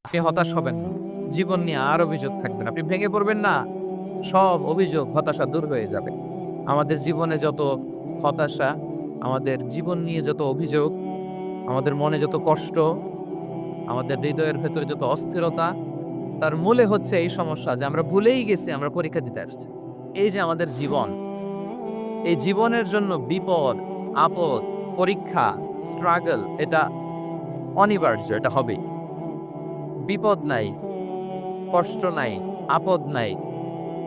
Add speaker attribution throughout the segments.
Speaker 1: আপনি হতাশ হবেন না। জীবন নিয়ে আর অভিযোগ থাকবে না। আপনি ভেঙে পড়বেন না। সব অভিযোগ, হতাশা দূর হয়ে যাবে। আমাদের জীবনে যত হতাশা, আমাদের জীবন নিয়ে যত অভিযোগ, আমাদের মনে যত কষ্ট, আমাদের হৃদয়ের ভেতরে যত অস্থিরতা, তার মূলে হচ্ছে এই সমস্যা যে আমরা ভুলেই গেছি আমরা পরীক্ষা দিতে আসছি। এই যে আমাদের জীবন, এই জীবনের জন্য বিপদ, আপদ, পরীক্ষা, স্ট্রাগল এটা অনিবার্য, এটা হবেই। বিপদ নাই, কষ্ট নাই, আপদ নাই,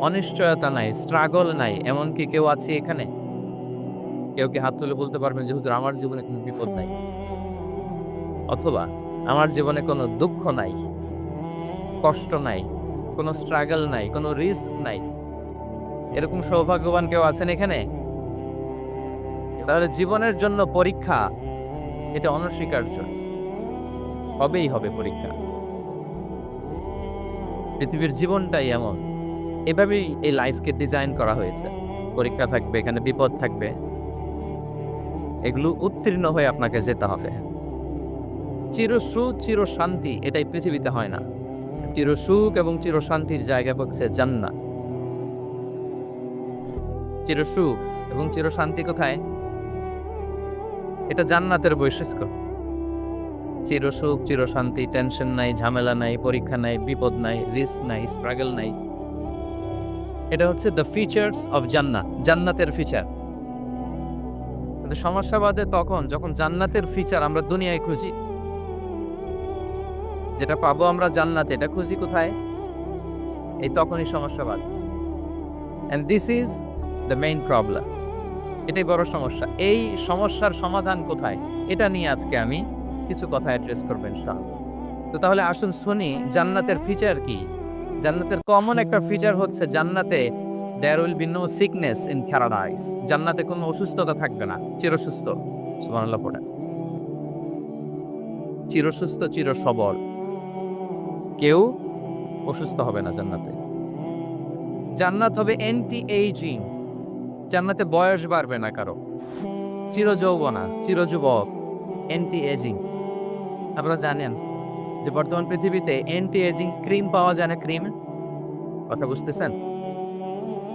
Speaker 1: অনিশ্চয়তা নাই, স্ট্রাগল নাই, এমনকি কেউ আছে এখানে? কেউ কি হাত তুলে বলতে পারবেন যে হুজুর আমার জীবনে কোনো বিপদ নাই? অথবা আমার জীবনে কোনো দুঃখ নাই, কষ্ট নাই, কোনো স্ট্রাগল নাই, কোনো রিস্ক নাই? এরকম সৌভাগ্যবান কেউ আছেন এখানে? তাহলে জীবনের জন্য পরীক্ষা এটা অনস্বীকার্য। হবেই হবে পরীক্ষা। পৃথিবীর জীবনটাই এমন। এভাবেই এই লাইফকে ডিজাইন করা হয়েছে। পরীক্ষা থাকবে, এখানে বিপদ থাকবে। এগুলো উত্তীর্ণ হয়ে আপনাকে যেতে হবে। চিরসুখ, চিরশান্তি এটাই পৃথিবীতে হয় না। চিরসুখ এবং চিরশান্তির জায়গা হচ্ছে জান্নাত। চিরসুখ এবং চিরশান্তি কোথায়? এটা জান্নাতের বৈশিষ্ট্য। চিরসুখ, চিরশান্তি, টেনশন নাই, ঝামেলা নাই, পরীক্ষা নাই, বিপদ নাই, রিস্ক নাই, স্ট্রাগল নাই। এটা হচ্ছে দ্য ফিচার্স অফ জান্নাত, জান্নাতের ফিচার। কিন্তু সমস্যা বাদে তখন যখন জান্নাতের ফিচার আমরা দুনিয়ায় খুঁজি। যেটা পাবো আমরা জান্নাতে, এটা খুঁজি কোথায়? এই তখনই সমস্যা বাদে। And this is the main problem. এটাই বড় সমস্যা। এই সমস্যার সমাধান কোথায়? এটা নিয়ে আজকে আমি কিছু কথা অ্যাড্রেস করবেন ইনশাআল্লাহ। তো তাহলে আসুন শুনি জান্নাতের ফিচার কি। জান্নাতের কমন একটা ফিচার হচ্ছে জান্নাতে there will be no sickness in paradise. জান্নাতে কোনো অসুস্থতা থাকবে না, চিরসুস্থ। সুবহানাল্লাহ পড়েন। চিরসুস্থ, চিরসবল। কেউ অসুস্থ হবে না জান্নাতে। জান্নাত হবে অ্যান্টি এইজিং। জান্নাতে বয়স বাড়বে না কারো। চিরযৌবনা, চিরযুবক, অ্যান্টি এজিং। আপনারা জানেন যে বর্তমান পৃথিবীতে অ্যান্টি এজিং ক্রিম পাওয়া যায় না? ক্রিম, কথা বুঝতেছেন?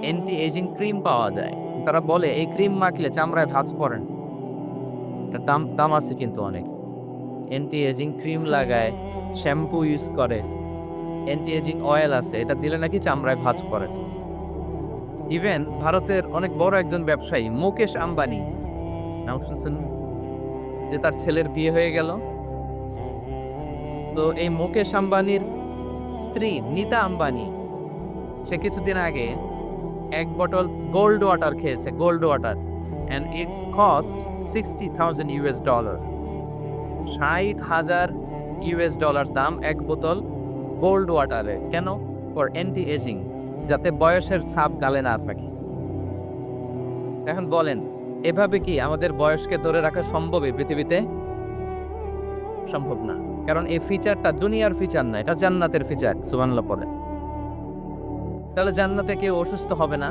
Speaker 1: অ্যান্টি এজিং ক্রিম পাওয়া যায়। তারা বলে এই ক্রিম মাখলে চামড়ায় ভাঁজ পড়ে না। এটার দাম দাম আছে কিন্তু অনেক। অ্যান্টি এজিং ক্রিম লাগায়, শ্যাম্পু ইউজ করে, অ্যান্টি এজিং অয়েল আছে, এটা দিলে নাকি চামড়ায় ভাঁজ পড়ে। ইভেন ভারতের অনেক বড় একজন ব্যবসায়ী মুকেশ আম্বানি, নাম শুনছেন? যে তার ছেলের বিয়ে হয়ে গেল। তো এই মুকেশ আম্বানির স্ত্রী নীতা আম্বানি, সে কিছুদিন আগে এক বটল গোল্ড ওয়াটার খেয়েছে, gold water, and it's cost $60,000। $60,000 দাম এক বোতল গোল্ড ওয়াটারে। কেন? ফর অ্যান্টি এজিং, যাতে বয়সের ছাপ গালে না আপনাকে। এখন বলেন, এভাবে কি আমাদের বয়সকে ধরে রাখা সম্ভব এই পৃথিবীতে? সম্ভব না। কারণ এই ফিচারটা দুনিয়ার ফিচার না, এটা জান্নাতের ফিচার। সুবহানাল্লাহ পড়েন। তাহলে জান্নাতে কেউ অসুস্থ হবে না।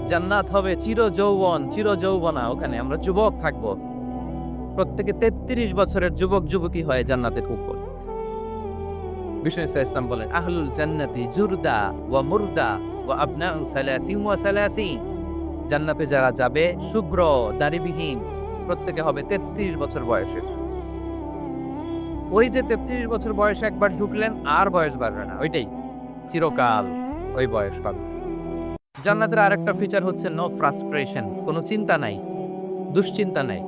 Speaker 1: জান্নাত হবে চির যৌবন, চির যৌবনা। ওখানে আমরা যুবক থাকব। প্রত্যেকে 33 বছরের যুবক যুবতী হয়ে জান্নাতে ঢুকবো। বিষ্ণু ইসলাম বলেন, আহলুল জান্নাতি জুরদা ওয়া মুরদা ওয়া আবনাউ সালাসিন ওয়া সালাসিন। জান্নাতে যারা যাবে শুভ্র, দাড়িবিহীন, প্রত্যেকে হবে 33 বছর বয়সের। ওই যে 33 বছর বয়সে একবার ঢুকলেন আর বয়স বাড়বে না, ওইটাই চিরকাল ওই বয়স পাবে। জান্নাতের আরেকটা ফিচার হচ্ছে নো ফ্রাস্ট্রেশন, কোনো চিন্তা নাই, দুশ্চিন্তা নাই,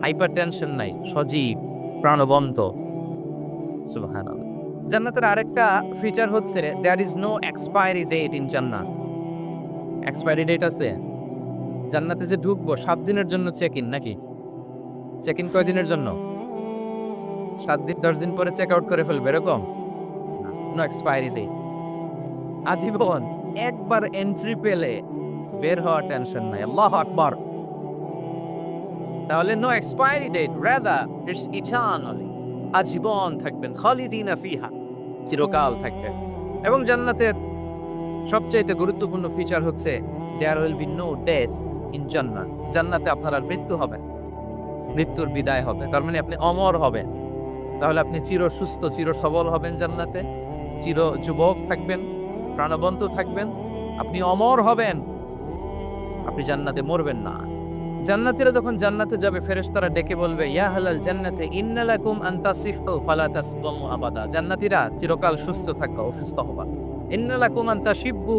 Speaker 1: হাইপার টেনশন নাই, সজীব, প্রাণবন্ত। সুবহানাল্লাহ। জান্নাতের আরেকটা ফিচার হচ্ছে there is no expiry date in জান্নাত। এক্সপায়ারি ডেট আছে? জান্নাতে যে ঢুকবো 7 দিনের জন্য চেক ইন নাকি? চেক ইন কয় দিনের জন্য? 7 দিন, 10 দিন পরে চেক আউট করে ফেলবে এরকম? No expiry date. আজীবন একবার এন্ট্রি পেলে বের হওয়া টেনশন নাই। আল্লাহু আকবার। তাহলে no expiry date, rather it's eternally. আজীবন থাকবেন, খালিদিনা ফিহা, চিরকাল থাকবেন। এবং জান্নাতের সবচেয়ে গুরুত্বপূর্ণ ফিচার হচ্ছে there will be no death in জান্নাত। জান্নাতে আপনার আর মৃত্যু হবে না, মৃত্যুর বিদায় হবে। তার মানে আপনি অমর হবেন। তাহলে আপনি চির সুস্থ, চির সবল হবেন জান্নাতে, চির যুবক থাকবেন, প্রাণবন্ত থাকবেন, আপনি অমর হবেন, আপনি জান্নাতে মরবেন না। জান্নাতীরা যখন জান্নাতে যাবে ফেরেশতারা ডেকে বলবে, ইয়া আহলাল জান্নাতে ইন্না লাকুম আন তাসিফু ফালা তাসকামু আবাদা। জান্নাতীরা চিরকাল সুস্থ থাকবা, অসুস্থ হবা। ইন্না লাকুম আন তাশিব্বু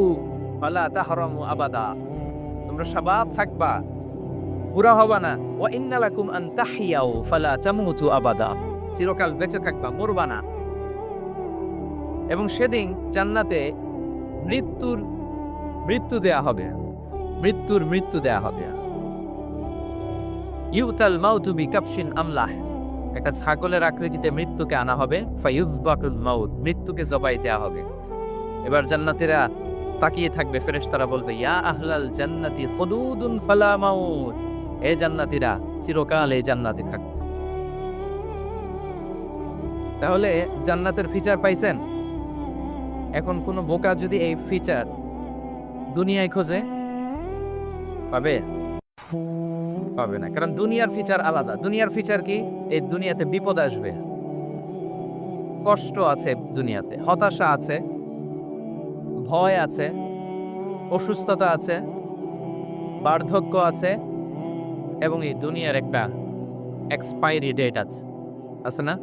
Speaker 1: ফালা তাহরামু আবাদা। তোমরা শাবাব থাকবা, বুড়া হবা না। ওয়া ইন্না লাকুম আন তাহিয়াউ ফালা তামুতু আবাদা। চিরকাল বেঁচে থাকবা, মরবা না। এবং সেদিন জান্নাতে মৃত্যু দেয়া হবে, মৃত্যু দেয়া হবে। ইউতাল মাউতু বিকাবশিন আমলাহ। একটা ছাগলের আকৃতিতে মৃত্যুকে আনা হবে। ফায়ুযবাকুল মাউত, মৃত্যুকে জবাই দেয়া হবে। এবার জান্নাতীরা তাকিয়ে থাকবে, ফেরেশতারা বলবে, ইয়া আহলাল জান্নাতি খুলুদুন ফালা মাউত। এ জান্নাতীরা চিরকাল এই জান্নাতে থাকবে। তাহলে জান্নাতের ফিচার পাইছেন? এখন কোন বোকা যদি এই ফিচার দুনিয়ায় খোঁজে, পাবে? পাবে না, কারণ দুনিয়ার ফিচার আলাদা। দুনিয়ার ফিচার কি? এই দুনিয়াতে বিপদ আসবে, কষ্ট আছে দুনিয়াতে, হতাশা আছে, ভয় আছে, অসুস্থতা আছে, বার্ধক্য আছে, এবং এই দুনিয়ার একটা এক্সপায়ারি ডেট আছে না?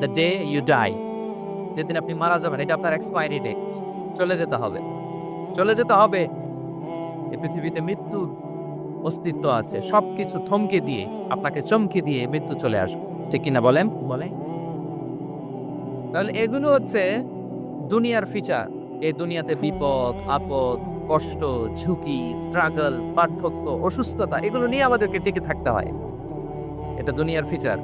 Speaker 1: দ্য ডে ইউ ডাই, যেদিন আপনি মারা যাবেন, এটা আপনার এক্সপায়ারি ডেট। চলে যেতে হবে, চলে যেতে হবে। এই পৃথিবীতে মৃত্যুর অস্তিত্ব আছে। সবকিছু থমকে দিয়ে, আপনাকে চমকে দিয়ে মৃত্যু চলে আসবে, ঠিক কিনা বলেন? তাহলে এগুলো হচ্ছে দুনিয়ার ফিচার। এই দুনিয়াতে বিপদ আপদ, কষ্ট, ঝুঁকি, স্ট্রাগল, পার্থক্য, অসুস্থতা, এগুলো নিয়ে আমাদেরকে টিকে থাকতে হয়। এটা দুনিয়ার ফিচার,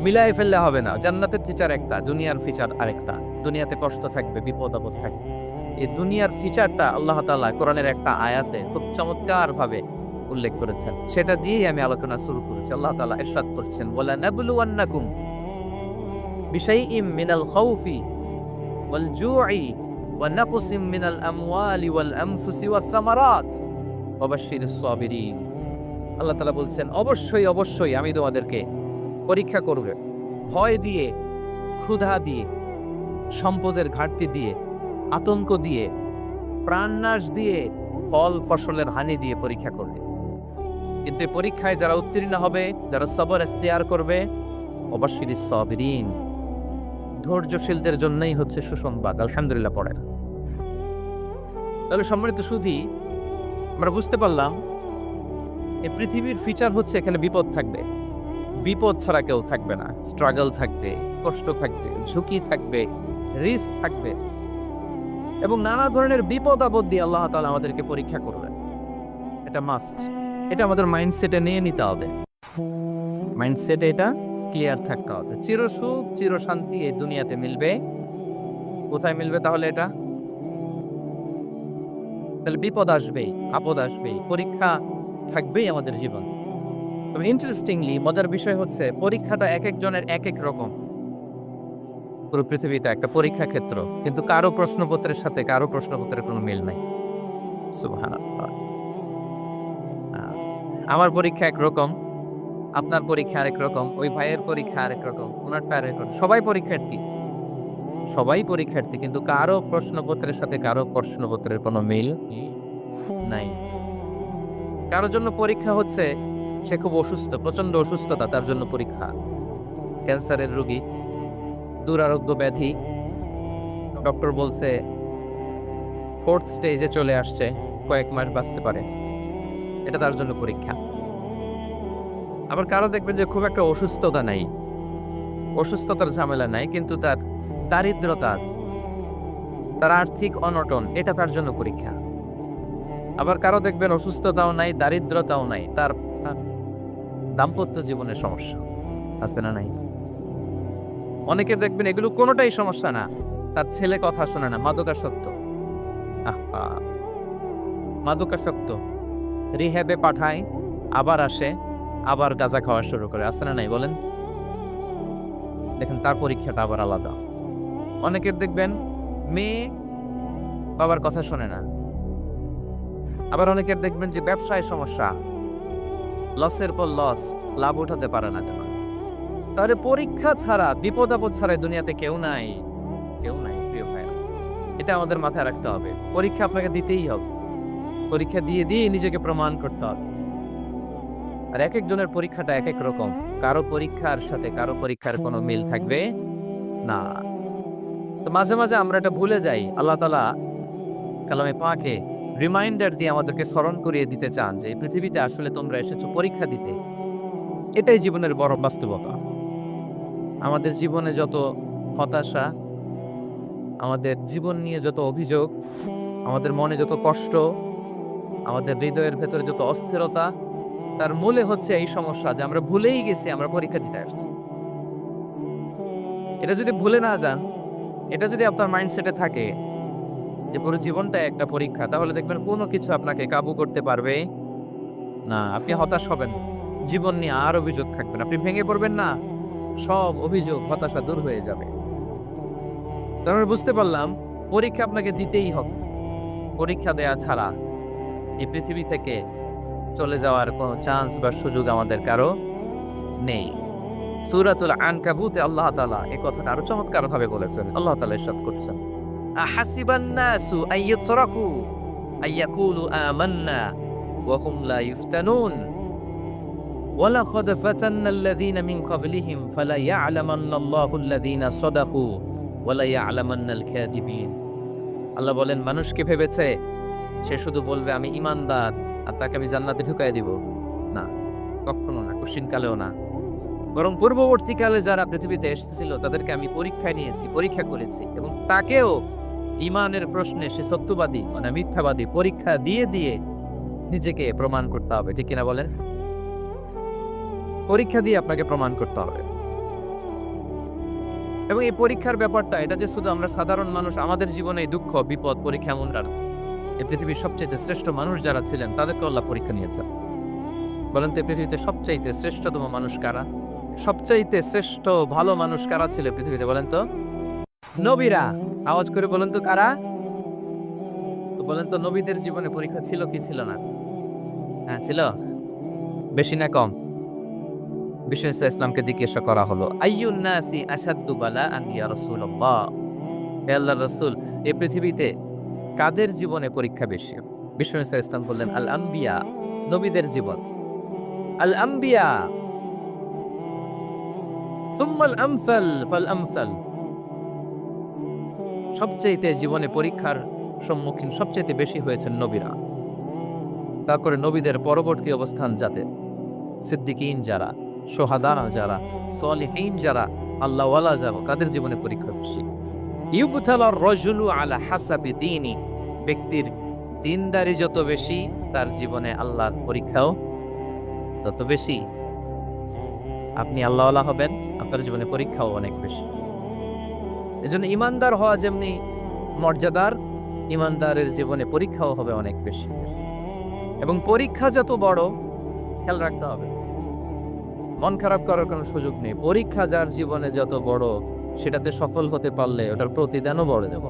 Speaker 1: মিলাই ফেললে হবে না। জান্নাতের ফিচার একটা, দুনিয়ার ফিচার আরেকটা। দুনিয়াতে কষ্ট থাকবে, বিপদ আপদ থাকবে। এই দুনিয়ার ফিচারটা আল্লাহ তাআলা কোরআনের একটা আয়াতে খুব চমৎকার ভাবে উল্লেখ করেছেন। সেটা দিয়েই আমি আলোচনা শুরু করেছি। আল্লাহ তাআলা ইরশাদ করছেন, ওয়ালা নাবলুওয়ান্নাকুম বিশাইইম মিনাল খাউফি ওয়াল জু'i ওয়া নাকসিম মিনাল আমওয়ালি ওয়াল আনফুসি ওয়াস সামারাত ওয়া বাশশিরিস সাবিরিন। আল্লাহ তাআলা বলছেন, অবশ্যই আমি তোমাদেরকে পরীক্ষা করব, ভয় দিয়ে, ক্ষুধা দিয়ে, সম্পদের ঘাটতি দিয়ে, আতঙ্ক দিয়ে, প্রাণনাশ দিয়ে, ফল ফসলের হানি দিয়ে পরীক্ষা করবে। কিন্তু এই পরীক্ষায় যারা উত্তীর্ণ হবে, যারা সবর ইখতিয়ার করবে, ওয়াবাশশিরিস সাবিরিন, ধৈর্যশীলদের জন্যই হচ্ছে সুসংবাদ। আলহামদুলিল্লাহ পড়ে। তাহলে সম্মানিত সুধী, আমরা বুঝতে পারলাম এই পৃথিবীর ফিচার হচ্ছে এখানে বিপদ থাকবে, বিপদ ছাড়া কেউ থাকবে না। স্ট্রাগল থাকবে, কষ্ট থাকবে, ঝুঁকি থাকবে, রিস্ক থাকবে, এবং নানা ধরনের বিপদ আপদ দিয়ে আল্লাহ তাআলা আমাদেরকে পরীক্ষা করবেন। এটা মাস্ট, এটা আমাদের মাইন্ডসেটে নিয়ে নিতে হবে। মাইন্ডসেটে এটা ক্লিয়ার থাকতে হবে। চিরসুখ চির শান্তি এই দুনিয়াতে মিলবে। কোথায় মিলবে তাহলে এটা? তাহলে বিপদ আসবেই, আপদ আসবেই, পরীক্ষা থাকবেই আমাদের জীবন। তবে ইন্টারেস্টিংলি মজার বিষয় হচ্ছে, পরীক্ষাটা এক একজনের এক এক রকম। পুরো পৃথিবীটা একটা পরীক্ষা ক্ষেত্র, কিন্তু কারো প্রশ্নপত্রের সাথে কারো প্রশ্নপত্রের কোনো মিল নাই। সুবহানাল্লাহ। আমার পরীক্ষা একরকম, আপনার পরীক্ষা আরেক রকম, ওই ভাইয়ের পরীক্ষা আরেক রকম, ওনারটা আরেক রকম। সবাই পরীক্ষার্থী, কিন্তু কারো প্রশ্নপত্রের সাথে কারো প্রশ্নপত্রের কোনো মিল নাই। কারো জন্য পরীক্ষা হচ্ছে সে খুব অসুস্থ, প্রচন্ড অসুস্থতা, তার জন্য পরীক্ষা। ক্যান্সারের রোগী, দুরারোগ্য ব্যাধি, ডক্টর বলছে 4th স্টেজে চলে আসছে, কয়েক মাস বাঁচতে পারে, এটা তার জন্য পরীক্ষা। আবার কারো দেখবেন যে খুব একটা অসুস্থতা নাই, অসুস্থতার ঝামেলা নাই, কিন্তু তার দারিদ্রতা আছে, তার আর্থিক অনটন, এটা তার জন্য পরীক্ষা। আবার কারো দেখবেন অসুস্থতাও নাই, দারিদ্রতাও নাই, তার দাম্পত্য জীবনের সমস্যা আছে না নাই? অনেকের দেখবেন এগুলো কোনোটাই সমস্যা না, তার ছেলে কথা শোনে না, মাদকাসক্ত, মাদকাসক্ত, রিহ্যাবে পাঠায়, আবার আসে, আবার গাঁজা খাওয়া শুরু করে, আছে না নাই বলেন? দেখেন তার পরীক্ষাটা আবার আলাদা। অনেকের দেখবেন মেয়ে বাবার কথা শোনে না। আবার অনেকের দেখবেন যে ব্যবসায় সমস্যা, লসের পর লস, লাভ উঠাতে পারে না, কেন? তাহলে পরীক্ষা ছাড়া, বিপদ আপদ ছাড়া এই দুনিয়াতে কেউ নাই, কেউ নাই প্রিয় ভাইরা। এটা আমাদের মাথায় রাখতে হবে। পরীক্ষা আপনাকে দিতেই হবে, পরীক্ষা দিয়ে দিয়ে নিজেকে প্রমাণ করতে হবে। আর এক একজনের পরীক্ষাটা এক এক রকম, কারো পরীক্ষার সাথে কারো পরীক্ষার কোনো মিল থাকবে না। তো মাঝে মাঝে আমরা এটা ভুলে যাই। আল্লাহ তাআলা কালামে পাকে রিমাইন্ডার দিয়ে আমাদেরকে স্মরণ করিয়ে দিতে চান যে এই পৃথিবীতে আসলে তোমরা এসেছো পরীক্ষা দিতে। এটাই জীবনের বড় বাস্তবতা। আমাদের জীবনে যত হতাশা, আমাদের জীবন নিয়ে যত অভিযোগ, আমাদের মনে যত কষ্ট, আমাদের হৃদয়ের ভেতরে যত অস্থিরতা, তার মূলে হচ্ছে এই সমস্যা যে আমরা ভুলেই গেছি আমরা পরীক্ষা দিতে আসছি। এটা যদি ভুলে না যান, এটা যদি আপনার মাইন্ডসেটে থাকে যে পুরো জীবনটা একটা পরীক্ষা, তাহলে দেখবেন কোনো কিছু আপনাকে কাবু করতে পারবে না। আপনি হতাশ হবেন, জীবন নিয়ে আর অভিযোগ থাকবেন, আপনি ভেঙে পড়বেন না, সব অভিযোগ হতাশা দূর হয়ে যাবে। তারপরে বুঝতে পারলাম পরীক্ষা আপনাকে দিতেই হবে। পরীক্ষা দেয়া ছাড়া এই পৃথিবী থেকে চলে যাওয়ার কোনো চান্স বা সুযোগ আমাদের কারো নেই। সূরাতুল আনকাবুতে আল্লাহ তাআলা এই কথাটা আরো চমৎকার ভাবে বলেছেন। আল্লাহ তাআলা ইরশাদ করেছেন, আহাসিবান নাসু আইয়াতরাকু আইয়াকুলু আমান্না ওয়া হুম লা ইফতানুন ওয়ালাকাদ ফাতান্নাল্লাযীনা মিন ক্বাবলিহিম ফালা ইয়া'লামান্নাল্লাহুল্লাযীনা সাদাকু ওয়া লা ইয়া'লামান্নাল কাযিবিন। আল্লাহ বলেন, মানুষ কি ভেবেছে সে শুধু বলবে আমি ঈমানদার আর তাকে আমি জান্নাতে ঢুকাই দিব? না, কখনো না, কোশ্চিনকালেও না। বরং পূর্ববর্তীকালে যারা পৃথিবীতে এসেছিল তাদেরকে আমি পরীক্ষায় নিয়েছি, পরীক্ষা করেছি, এবং তাকেও ঈমানের প্রশ্নে সে সত্যবাদী মানে মিথ্যাবাদী পরীক্ষা দিয়ে দিয়ে নিজেকে প্রমাণ করতে হবে। ঠিক কিনা বলেন? পরীক্ষা দিয়ে আপনাকে প্রমাণ করতে হবে। এবং এই পরীক্ষার ব্যাপারটা এটা যে শুধু আমরা সাধারণ মানুষ, আমাদের জীবনে দুঃখ বিপদ পরীক্ষা এমন না। এই পৃথিবীর সবচেয়ে শ্রেষ্ঠ মানুষ যারা ছিলেন তাদেরকে আল্লাহ পরীক্ষা নিয়েছেন। বলেন তো এই পৃথিবীতে সবচাইতে শ্রেষ্ঠতম মানুষ কারা? সবচাইতে শ্রেষ্ঠ ভালো মানুষ কারা ছিল পৃথিবীতে? বলেন তো নবীরা। আওয়াজ করে বলেন তো কারা? তো বলেন তো নবীদের জীবনে পরীক্ষা ছিল কি ছিল না? হ্যাঁ ছিল। বেশি না কম? বিষ্ণু ইসলামকে জিজ্ঞাসা করা হলো, আইয়ুন নাসি আসাদ্দু বালাআন ইয়া রাসূলুল্লাহ, হে আল্লাহর রাসূল এই পৃথিবীতে কাদের জীবনে পরীক্ষা বেশি? বিষ্ণু ইসলাম বললেন, আল আম্বিয়া, নবীদের জীবন। আল আম্বিয়া সুম্মাল আমসাল ফাল আমসাল, সবচেয়ে জীবনে পরীক্ষার সম্মুখীন সবচেয়ে বেশি হয়েছেন নবীরা। তারপরে নবীদের পরবর্তী অবস্থান যাতে সিদ্দিকিন যারা, সোহাদা যারা, সলিহিন যারা, আল্লাহওয়ালা যারা, কাদের জীবনে পরীক্ষা বেশি? ইউবতালার রাজুলু আলা হাসাবি দীনি, ব্যক্তির দিনদারি যত বেশি তার জীবনে আল্লাহর পরীক্ষাও তত বেশি। আপনি আল্লাহওয়ালা হবেন, আপনার জীবনে পরীক্ষাও অনেক বেশি। এজন্য ইমানদার হওয়া যেমনি মর্যাদার, ইমানদারের জীবনে পরীক্ষাও হবে অনেক বেশি। এবং পরীক্ষা যত বড়, খেয়াল রাখতে হবে, মন খারাপ করার কোনো সুযোগ নেই। পরীক্ষা যার জীবনে যত বড়, সেটাতে সফল হতে পারলে ওটার প্রতিদানও বড় দেব।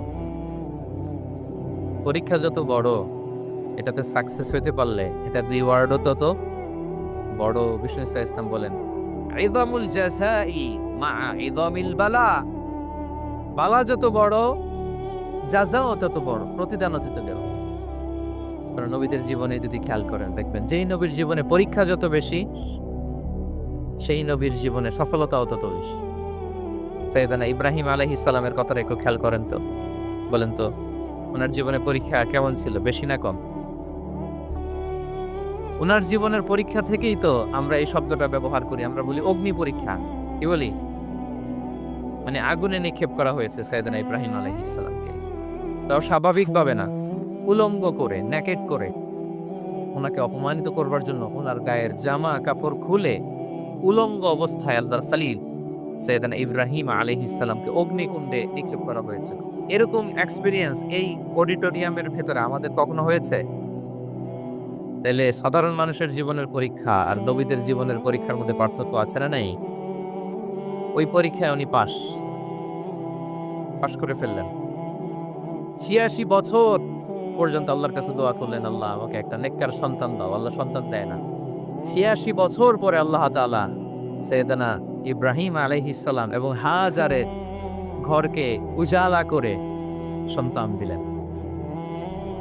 Speaker 1: পরীক্ষা যত বড়, এটাতে সাকসেস হতে পারলে এটার রিওয়ার্ডও তত বড়। বিষ্ণু ইসলাম বলেন, ইযামুল জাযাই মা ইযামিল বালা, বালা যত বড় জাযাও তত বড়, প্রতিদানও তত বড়। কারণ নবীদের জীবনে যদি খেয়াল করেন দেখবেন, যেই নবীর জীবনে পরীক্ষা যত বেশি সেই নবীর জীবনে সফলতাও তত বেশি। সাইয়েদানা ইব্রাহিম আলাইহিস সালামের কথাটা একটু খেয়াল করেন তো, বলেন তো ওনার জীবনে পরীক্ষা কেমন ছিল, বেশি না কম? ওনার জীবনের পরীক্ষা থেকেই তো আমরা এই শব্দটা ব্যবহার করি, আমরা বলি অগ্নি পরীক্ষা। কি বলি? মানে আগুনে নিক্ষেপ করা হয়েছে সাইয়েদানা ইব্রাহিম আলাইহিস সালামকে। তাও স্বাভাবিকভাবে না, উলঙ্গ করে, নেকেট করে, ওনাকে অপমানিত করবার জন্য ওনার গায়ের জামা কাপড় খুলে উলঙ্গ অবস্থায় আল্লাহর খলিল সাইয়েদানা ইব্রাহিম আলাইহিস সালামকে অগ্নিকুণ্ডে নিক্ষেপ করা হয়েছে। এরকম এক্সপেরিয়েন্স এই অডিটোরিয়ামের ভেতরে আমাদের কখনো হয়েছে? তাহলে সাধারণ মানুষের জীবনের পরীক্ষা আর নবীদের জীবনের পরীক্ষার মধ্যে পার্থক্য আছে না নাই? ওই পরীক্ষায় উনি পাশ করে ফেললেন। ৮৬ বছর পর্যন্ত আল্লাহর কাছে দোয়া করলেন, আল্লাহ আমাকে একটা নেককার সন্তান দাও। আল্লাহ সন্তান দেয় না। ৮৬ বছর পরে আল্লাহ তাআলা সাইয়েদানা ইব্রাহিম আলাইহিস সালাম এবং হাজারের ঘরকে উজালা করে সন্তান দিলেন।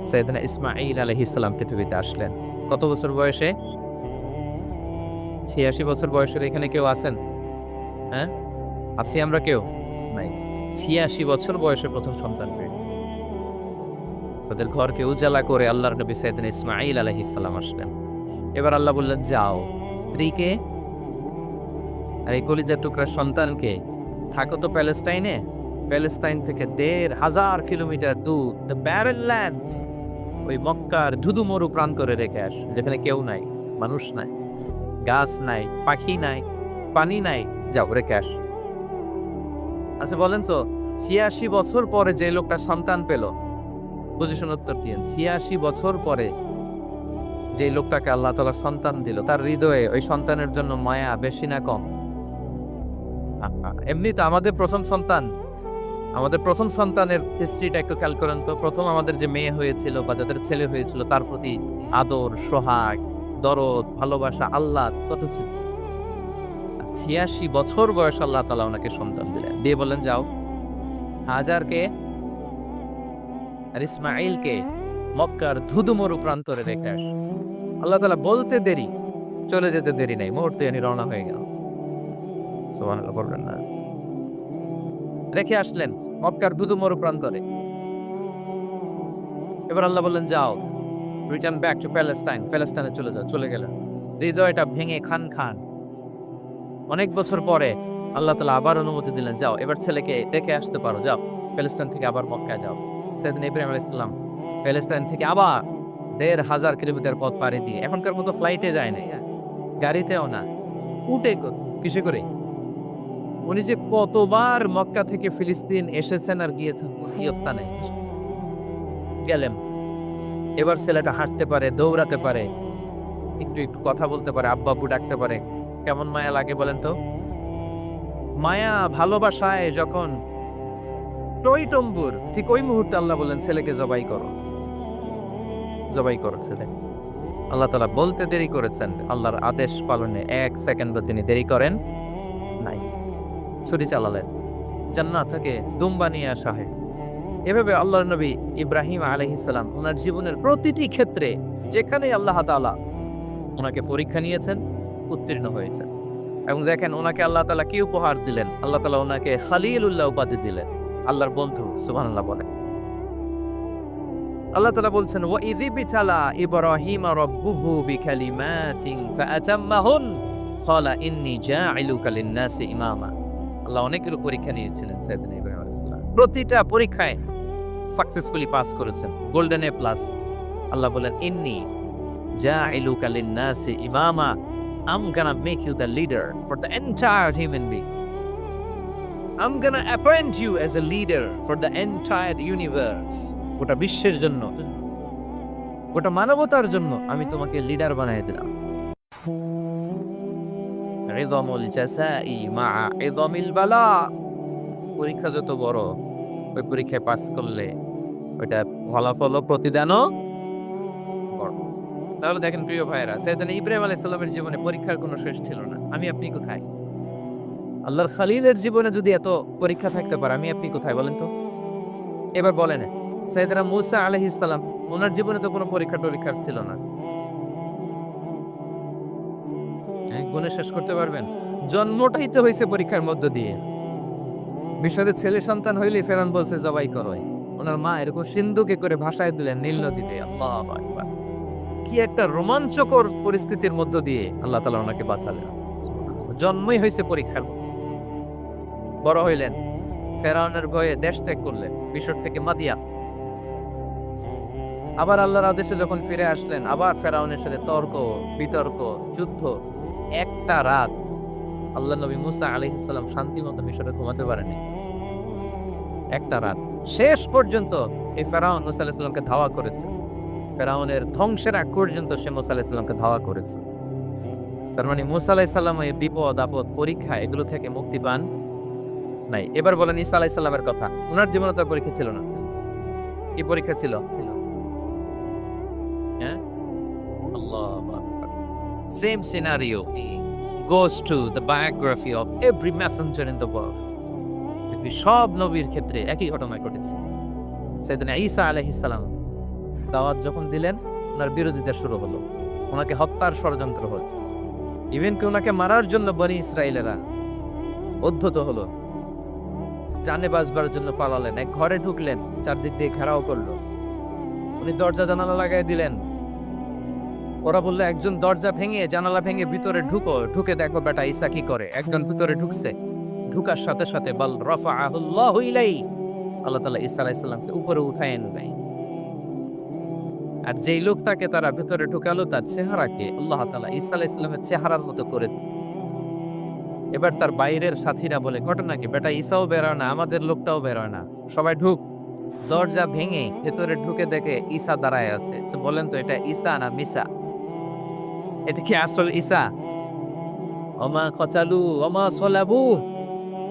Speaker 1: সাইয়েদনা ইসমাঈল আলাইহিস সালাম পৃথিবীতে আসলেন। কত বছর বয়সে? ৮৬ বছর বয়সের এখানে কেউ আছেন? হ্যাঁ? আছি আমরা কেউ? নাই। ৮৬ বছর বয়সে প্রথম সন্তান পেয়েছে। তাদের ঘরকে উজালা করে আল্লাহর নবী সাইয়েদনা ইসমাঈল আলাইহিস সালাম আসলেন। এবার আল্লাহ বললেন, যাও স্ত্রীকে আর এই কলিজার টুকরার সন্তানকে থাকো তো প্যালেস্টাইনে। প্যালেস্টাইন থেকে ১,৫০০ কিলোমিটার দূর দ্য ব্যারেন ল্যান্ড, ওই মক্কার ধুধু মরু প্রান্তরে রেখে আস, যেখানে কেউ নাই, মানুষ নাই, গাছ নাই, পাখি নাই, পানি নাই, যাও রেখে আস। আচ্ছা বলেন তো, ৮৬ বছর পরে যে লোকটা সন্তান পেল, বুঝেশুন উত্তর দিয়েন, ৮৬ বছর পরে যে লোকটাকে আল্লাহ তাআলা সন্তান দিল, তার হৃদয়ে ওই সন্তানের জন্য মায়া বেশি না কম? এমনি তো আমাদের প্রথম সন্তানের হিস্ট্রিটা একটু খেয়াল করেন তো। প্রথম আমাদের যে মেয়ে হয়েছিল বা যাদের ছেলে হয়েছিল, তার প্রতি আদর, সোহাগ, দরদ, ভালোবাসা, আল্লাহ কত ছিল। ৮৬ বছর বয়স আল্লাহ তাআলা ওনাকে সন্তান দিলেন, দিয়ে বললেন যাও হাজারকে আর ইসমাঈলকে মক্কার ধুধুমরু প্রান্তরে রেখে আস। আল্লাহ তাআলা বলতে দেরি, চলে যেতে দেরি নাই, মুহূর্তে উনি রওনা হয়ে গেল। সুবহানাল্লাহ বলবেন না? রেখে আসলেন মক্কার ধুধুমরু প্রান্তরে। এবার আল্লাহ বললেন যাও, রিটার্ন ব্যাক টু প্যালেস্টাইন, প্যালেস্টাইনে চলে যাও। চলে গেল, হৃদয়টা ভেঙে খান খান। অনেক বছর পরে আল্লাহ তাআলা আবার অনুমতি দিলেন, যাও এবার ছেলেকে রেখে আসতে পারো, যাও প্যালেস্টাইন থেকে আবার মক্কায় যাও। সাইয়েদনা ইব্রাহিম আলাইহিস সালাম প্যালেস্টাইন থেকে আবার ১,৫০০ কিলোমিটার পথ পাড়ি দিয়ে, এখনকার মতো ফ্লাইটে যায় না, গাড়িতেও না, উটে কিসে করে। উনি যে কতবার মক্কা থেকে ফিলিস্তিন এসেছেন আর গিয়েছেন, ইয়ত্তা নেই। গেলেন, এবার ছেলেটা হাঁটতে পারে, দৌড়াতে পারে, একটু একটু কথা বলতে পারে, আব্বা আব্বু ডাকতে পারে। কেমন মায়া লাগে বলেন তো? মায়া ভালোবাসায় যখন টইটম্বুর, ঠিক ওই মুহূর্তে আল্লাহ বললেন ছেলেকে জবাই করো, জবাই করো ছেলে। আল্লাহ তাআলা বলতে দেরি করেছেন, আল্লাহর আদেশ পালনে ১ সেকেন্ডও তিনি দেরি করেন নাই। ছুরি চালালেন, জান্নাত থেকে দুম্বা নিয়ে আসা হয়। এভাবে আল্লাহর নবী ইব্রাহিম আলাইহিস সালাম ওনার জীবনের প্রতিটি ক্ষেত্রে যেখানে আল্লাহ তাআলা ওনাকে পরীক্ষা নিয়েছেন, উত্তীর্ণ হয়েছেন। এবং দেখেন ওনাকে আল্লাহ তাআলা কি উপহার দিলেন, আল্লাহ তাআলা ওনাকে খলিলুল্লাহ উপাধি দিলেন, আল্লাহর বন্ধু। সুবহানাল্লাহ বলে। আল্লাহ তাআলা বলছেন, ওয়া ইযিবতালা ইব্রাহিমা রাব্বুহু বিকালিমাতিন ফাআতাম্মাহুন ক্বালা ইন্নী জাঈলুকা লিন-নাসি ইমামা। আল্লাহ অনেকগুলো পরীক্ষা নিয়েছিলেন সাইয়েদনা ইব্রাহিম আলাইহিস সালাম, প্রতিটা পরীক্ষায় সাকসেসফুলি পাস করেছেন, গোল্ডেন এ প্লাস। আল্লাহ বলেন, ইন্নী জাঈলুকা লিন-নাসি ইমামা, I'm gonna make you the leader for the entire human being. I'm gonna appoint you as a leader for the entire universe. গোটা বিশ্বের জন্য, গোটা মানবতার জন্য আমি তোমাকে লিডার বানিয়ে দিলাম। ইযমুল জাযাই মা ইযমিল বালা। পরীক্ষা যত বড়, ওই পরীক্ষায় পাস করলে ওইটা ফলাফল ও প্রতিদানও বড়। তাহলে দেখেন প্রিয় ভাইয়েরা, সাইয়েদনা ইব্রাহিম আলাইহিস সালামের জীবনে পরীক্ষার কোনো শেষ ছিল না। আমি আপনি কোথায়? আল্লাহর খলিলের জীবনে যদি এত পরীক্ষা থাকতে পারে, আমি আপনি কোথায় বলেন তো? এবার বলেন, সাইয়েদনা মূসা আলাইহিস সালাম, ওনার জীবনে তো কোনো পরীক্ষার ছিল না। গুণে শেষ করতে পারবেন? জন্মটাই তো হয়েছে পরীক্ষার মধ্য দিয়ে। মিশরের ছেলে সন্তান হইলে ফেরাউন বলছে জবাই করো। ওনার মা এরকম সিন্ধুকে করে ভাসায় দিলেন নীল নদীতে। আল্লাহু আকবার! কি একটা রোমাঞ্চকর পরিস্থিতির মধ্য দিয়ে আল্লাহ তাআলা ওনাকে বাঁচালেন। জন্মই হয়েছে পরীক্ষার। বড় হইলেন, ফেরাউনের ভয়ে দেশ ত্যাগ করলেন, মিশর থেকে মাদিয়ান। আবার আল্লাহর আদেশে যখন ফিরে আসলেন, আবার ফেরাউনের সাথে তর্ক বিতর্ক, যুদ্ধ। একটা রাত আল্লাহ নবী মূসা আলাইহিস সালাম শান্তি মতো মিশরে ঘুমাতে পারেনি। একটা রাত শেষ পর্যন্ত এই ফেরাউন মূসা আলাইহিস সালামকে ধাওয়া করেছে। ফেরাউনের ধ্বংসের আগ পর্যন্ত সে মূসা আলাইহিস সালামকে ধাওয়া করেছে। তার মানে মূসা আলাইহিস সালাম এই বিপদ আপদ পরীক্ষা এগুলো থেকে মুক্তি পান নাই। এবার বলেন ঈসা আলাইহিস সালামের কথা, ওনার জীবনে তো পরীক্ষা ছিল না। কি পরীক্ষা ছিল? হ্যাঁ, আল্লাহু আকবার। Same scenario, goes to the biography of every messenger in the world. সব নবীর ক্ষেত্রে একই ঘটনা ঘটেছে। সাইয়েদনা ঈসা আলাইহিস সালাম দাওয়াত যখন দিলেন, ওনার বিরোধিতা শুরু হলো, ওনাকে হত্যার ষড়যন্ত্র হলো, ইভেন কি ওনাকে মারার জন্য বনি ইসরায়েলেরা উদ্ধত হলো, জানে বাঁচবার জন্য পালালেন, এক ঘরে ঢুকলেন, চারদিক দিয়ে ঘেরাও করলো, উনি দরজা জানালা লাগাই দিলেন। ওরা বললো একজন দরজা ভেঙে জানালা ভেঙে ভিতরে ঢুকে দেখো বেটা ঈসা কি করে। একজন ভিতরে ঢুকছে, ঢুকার সাথে সাথে বল রাফাআহুল্লাহু ইলাইহি, আল্লাহ তাআলা ঈসা আলাইহিস সালামকে উপরে উঠায় নিলেন। আর যেই লোকটাকে তারা ভিতরে ঢুকালো তার চেহারাকে আল্লাহ তাআলা ঈসা আলাইহিস সালামের চেহারার মতো করে দিলেন। এবার তার বাইরের সাথীরা বলে ঘটনা কি, বেটা ঈসাও বেরোয় না, আমাদের লোকটাও বেরোয় না, সবাই ঢুক। দরজা ভেঙে ভেতরে ঢুকে দেখে ঈসা দাঁড়ায় আছে। বলেন তো এটা ঈসা না মিসা? এটা কি আসল ঈসা? ওমা কতালু ওমা সলাবু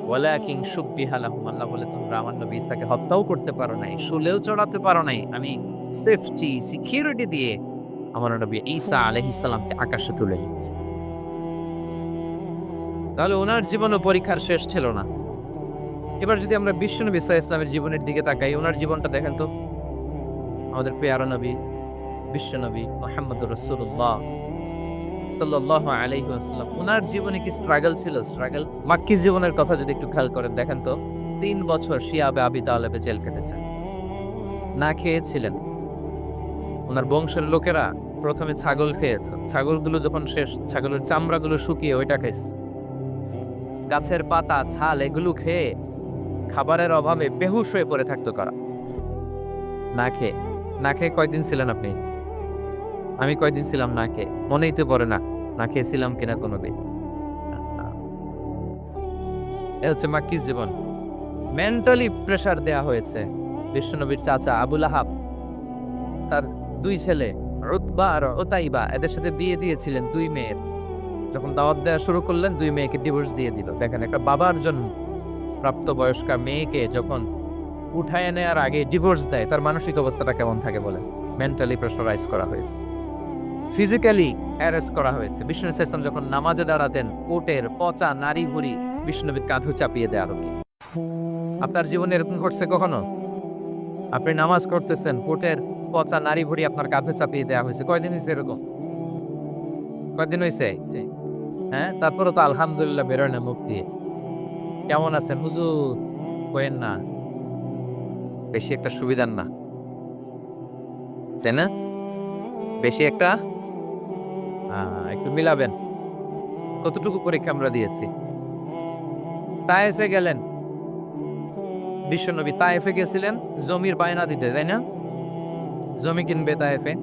Speaker 1: ওয়ালাকিন শুব্বিহা লাহুম। আল্লাহ বলে তোমরা আমার নবী ঈসাকে হত্যাও করতে পারো নাই, শুলেও চড়াতে পারো নাই, আমি সেফটি সিকিউরিটি দিয়ে আমার নবী ঈসা আলাইহিস সালামকে আকাশে তুলে নিয়েছি। তাহলে ওনার জীবনও পরীক্ষার শেষ ছিল না। এবার যদি আমরা বিশ্বনবী সাল্লাল্লাহু আলাইহি ওয়াসাল্লামের জীবনের দিকে তাকাই, ওনার জীবনটা দেখেন তো। আমাদের প্রিয় নবী বিশ্বনবী মুহাম্মদুর রাসূলুল্লাহ সাল্লাল্লাহু আলাইহি ওয়াসাল্লাম, ওনার জীবনে কি স্ট্রাগল ছিল? স্ট্রাগল মাক্কি জীবনের কথা যদি একটু খেয়াল করেন, দেখেন তো 3 বছর শিয়াবে আবি তালেবে জেল কেটেছেন, না খেয়েছিলেন। ওনার বংশের লোকেরা প্রথমে ছাগল খেয়েছে, ছাগলগুলো যখন শেষ, ছাগলের চামড়াগুলো শুকিয়ে ওইটা খাইছে। গাছের পাতা ছাল এগুলো খেয়ে খাবারের অভাবে বেহুশ হয়ে পড়ে থাকতো কারা। না খেয়ে কয়দিন ছিলেন আপনি? আমি কয়দিন ছিলাম না খেয়ে? মনেই তো পড়ে না, না খেয়েছিলাম কিনা কোনোদিন। এ হচ্ছে মাক্কি জীবন। মেন্টালি প্রেসার দেয়া হয়েছে। বিশ্বনবীর চাচা আবুল আহাব তার 2 ছেলে উতবা আর উতাইবা, এদের সাথে বিয়ে দিয়েছিলেন 2 মেয়ের। যখন দাওয়াত দেওয়া শুরু করলেন 2 মেয়েকে ডিভোর্স দিয়ে দিল। দেখেন একটা বাবার জন্য প্রাপ্তবয়স্কা মেয়েকে যখন উঠায় নেওয়ার আগে ডিভোর্স দেয়, তার মানসিক অবস্থাটা কেমন থাকে বলে? মেন্টালি প্রেসারাইজ করা হয়েছে, ফিজিক্যালি অ্যারেস্ট করা হয়েছে। বিষ্ণু ইসলাম যখন নামাজে দাঁড়াতেন, কোটের পচা নারী ভুড়ি বিষ্ণুনবীর কাঁধে চাপিয়ে দেওয়া হতো। আপনার জীবনে এরকম ঘটছে কখনো? আপনি নামাজ করতেছেন, কোটের পচা নারী ভুড়ি আপনার কাঁধে চাপিয়ে দেওয়া হয়েছে? কয়দিন হয়েছে এরকম? কয়দিন হয়েছে? হ্যাঁ, তারপরে তো আলহামদুলিল্লাহ বেরোয় না মুখ দিয়ে। কেমন আছেন হুজুর? কইেন না, বেশি একটা সুবিধার না, তাই না? বেশি একটা একটু মিলাবেন। কতটুকু পরীক্ষা আমরা দিয়েছি। তায়েফে গেলেন বিশ্বনবী, তায়েফে গেছিলেন জমির বায়না দিতে, তাই না? জমি কিনবে তায়েফে।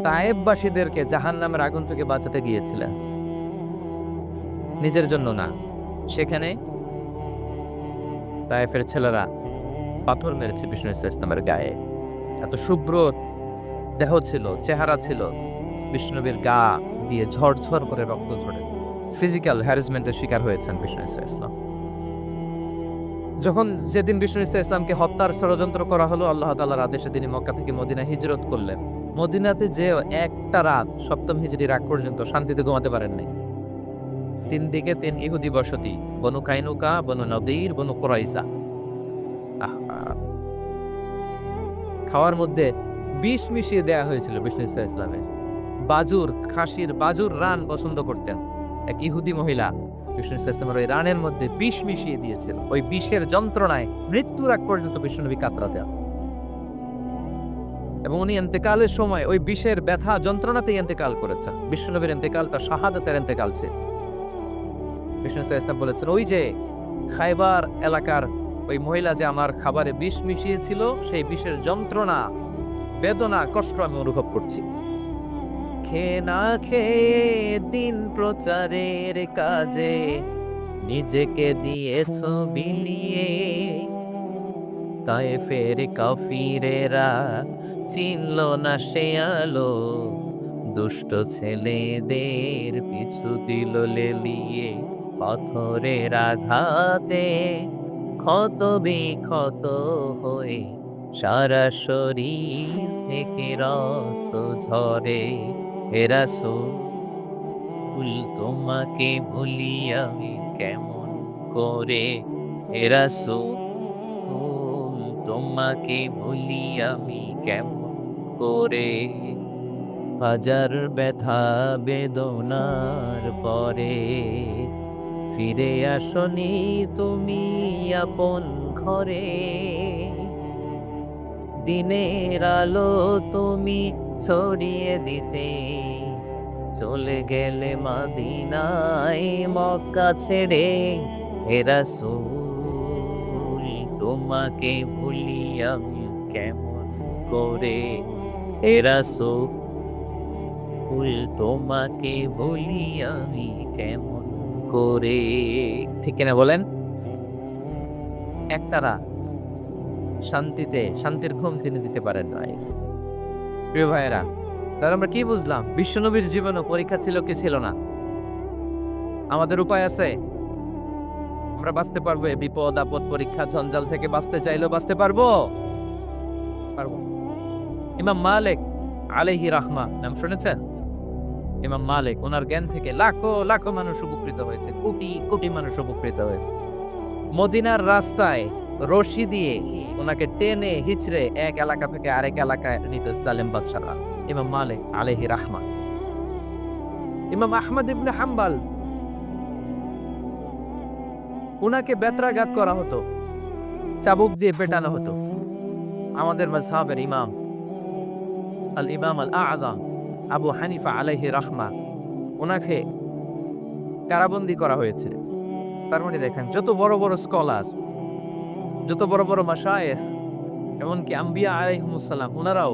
Speaker 1: তায়েফবাসীদেরকে জাহান্নামের আগুন থেকে বাঁচাতে গিয়েছিলেন, নিজের জন্য না। সেখানে তায়েফের ছেলেরা পাথর মেরেছে বিষ্ণু ইসলামের গায়ে। এত শুভ্র দেহ ছিল, চেহারা ছিল, বিষ্ণুনবীর গা দিয়ে ঝরঝর করে রক্ত ঝরেছে। ফিজিক্যাল হ্যারাসমেন্টের শিকার হয়েছেন বিষ্ণু ইসলাম। যখন যেদিন বিষ্ণু ইসলামকে হত্যার ষড়যন্ত্র করা হলো, আল্লাহ তাআলার আদেশে তিনি মক্কা থেকে মদিনা হিজরত করলেন। মদিনাতে যে একটা রাত, 7ম হিজরির আগ পর্যন্ত শান্তিতে ঘুমাতে পারেন নাই। 3 দিকে 3 ইহুদি বসতি, বনু কাইনুকা, বনু নদীর, বনু কুরাইজা। খাওয়ার মধ্যে বিষ মিশিয়ে দেয়া হয়েছিল বিষ্ণু ইসলামের। বাজুর, খাসির বাজুর রান পছন্দ করতেন। এক ইহুদি মহিলা বিষ্ণু ইসলামের ওই রানের মধ্যে বিষ মিশিয়ে দিয়েছিল। ওই বিষের যন্ত্রণায় মৃত্যুর আগ পর্যন্ত বিষ্ণুনবী কাতরাতেন, এবং উনি ইন্তেকালের সময় ওই বিষের ব্যথা যন্ত্রণাতেই ইন্তেকাল করেছেন। বিষ্ণুনবীর ইন্তেকালটা শাহাদাতের ইন্তেকাল ছিল। বিষ্ণু ইসলাম বলেছেন, ওই যে খায়বার এলাকার ওই মহিলা যে আমার খাবারে বিষ মিশিয়েছিল, সেই বিষের যন্ত্রণা, বেদনা, কষ্ট আমি অনুভব করছি। খেয়ে না খেয়ে দিন প্রচারের কাজে নিজেকে দিয়েছ বিলিয়ে, তায়েফের কাফিরেরা চিনল না সে আলো, দুষ্ট ছেলেদের পিছু দিল লেলিয়ে। পাথরের আঘাতে ক্ষত বিক্ষত হয়ে সারা শরীর থেকে রক্ত ঝরে। হে রাসূল তোমাকে ভুলি আমি কেমন করে, হে রাসূল তোমাকে ভুলি আমি কেমন করে, হাজার ব্যথা বেদনার পরে ফিরে আসনি তুমি আপন ঘরে, দিনের আলো তুমি ছড়িয়ে দিতে চলে গেলে মদিনায় মক্কা ছেড়ে, হে রাসূল তোমাকে ভুলি আমি কেমন করে, হে রাসূল তোমাকে ভুলি আমি কেমন করে। ঠিক কিনা বলেন? একতারা শান্তির ঘুম তিনি দিতে পারেন নাই। প্রিয় ভাইয়েরা, তাহলে আমরা কি বুঝলাম? বিশ্বনবীর জীবনে পরীক্ষা ছিল কি ছিল না? আমাদের উপায় আছে? আমরা বাঁচতে পারবো এই বিপদ আপদ পরীক্ষা জঞ্জাল থেকে? বাঁচতে চাইলেও বাঁচতে পারবো? পারবো। ইমাম মালিক আলাইহি রাহমা নাম শুনেছেন? ইমাম মালিক, ওনার জ্ঞান থেকে লাখো লাখো মানুষ উপকৃত হয়েছে, কোটি কোটি মানুষ উপকৃত হয়েছে। মদিনার রাস্তায় রশি দিয়ে ওনাকে টেনে হিচড়ে এক এলাকা থেকে আরেক এলাকায় নিত জালেম বাদশারা। ইমাম মালিক আলাইহি রাহমা। ইমাম আহমদ ইবনে হাম্বল, উনাকে বেত্রাঘাত করা হতো, চাবুক দিয়ে পেটানো হতো। আমাদের মাযহাবের ইমাম আল ইমাম আল আযম আবু হানিফা আলাইহি রাহমা, ওনাকে কারাবন্দী করা হয়েছে। তার মানে দেখেন, যত বড় বড় স্কলার, যত বড় বড় মাশায়েখ, এমনকি আম্বিয়া আলাইহিমুস সালাম, ওনারাও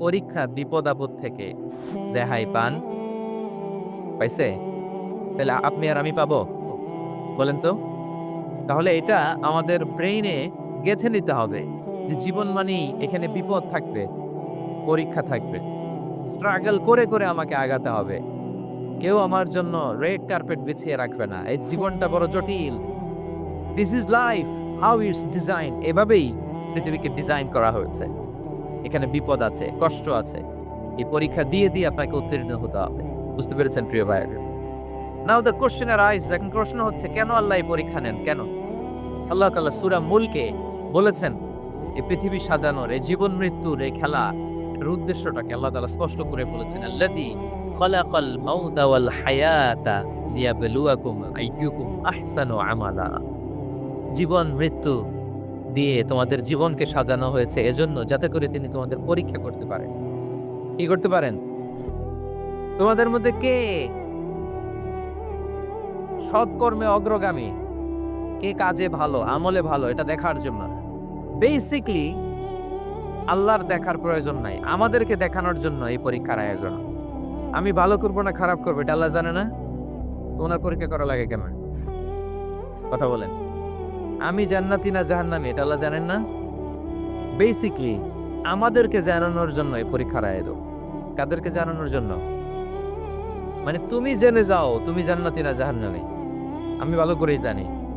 Speaker 1: পরীক্ষা বিপদ আপদ থেকে রেহাই পাইছে? তাহলে আপনি আর আমি পাবো? বলেন তো। তাহলে এটা আমাদের ব্রেইনে গেঁথে নিতে হবে যে জীবন মানেই এখানে বিপদ থাকবে, পরীক্ষা থাকবে, স্ট্রাগল করে করে আমাকে আগাতে হবে। কেউ আমার জন্য রেড কার্পেট বিছিয়ে রাখবে না। এই জীবনটা বড় জটিল। This is life, how it's design. এভাবেই পৃথিবীকে ডিজাইন করা হয়েছে। এখানে বিপদ আছে, কষ্ট আছে। এই পরীক্ষা দিয়ে দিয়ে আপনাকে উত্তীর্ণ হতে হবে। বুঝতে পেরেছেন প্রিয় ভাইয়েরা? নাও দ্য কোশ্চেন আরাইজ, এখন প্রশ্ন হচ্ছে, কেন আল্লাহ এই পরীক্ষা নেন? কেন? আল্লাহ তাআলা সূরা মুলকে বলেছেন, এই পৃথিবী সাজানোর, এই জীবন মৃত্যুর এই খেলা, এর উদ্দেশ্যটাকে আল্লাহ তাআলা স্পষ্ট করে বলেছেন। আল্লাযী খালাকাল মাউতা ওয়াল হায়াতা লিয়াবলুয়াকুম আইয়ুকুম আহসানু আমালা। জীবন মৃত্যু দিয়ে তোমাদের জীবনকে সাজানো হয়েছে এজন্য, যাতে করে তিনি তোমাদের পরীক্ষা করতে পারেন। কি করতে পারেন? তোমাদের মধ্যে কে সৎকর্মে অগ্রগামী, কে কাজে ভালো, আমলে ভালো, এটা দেখার জন্য। বেসিকলি আল্লাহর দেখার প্রয়োজন নাই, আমাদেরকে দেখানোর জন্য এই পরীক্ষার আয়োজন। আমি ভালো করবো না খারাপ করবো এটা আল্লাহ জানে না? তো ওনার পরীক্ষা করা লাগে কেন? কথা বলেন। আমি জান্নাতি না জাহান্নামী এটা আল্লাহ জানেন না? বেসিকলি আমাদেরকে জানানোর জন্য এই পরীক্ষার আয়োজন। কাদেরকে জানানোর জন্য? মানে তুমি জেনে যাও তুমি জান্নাতি না জাহান্নামী। আমি ভালো করেই জানি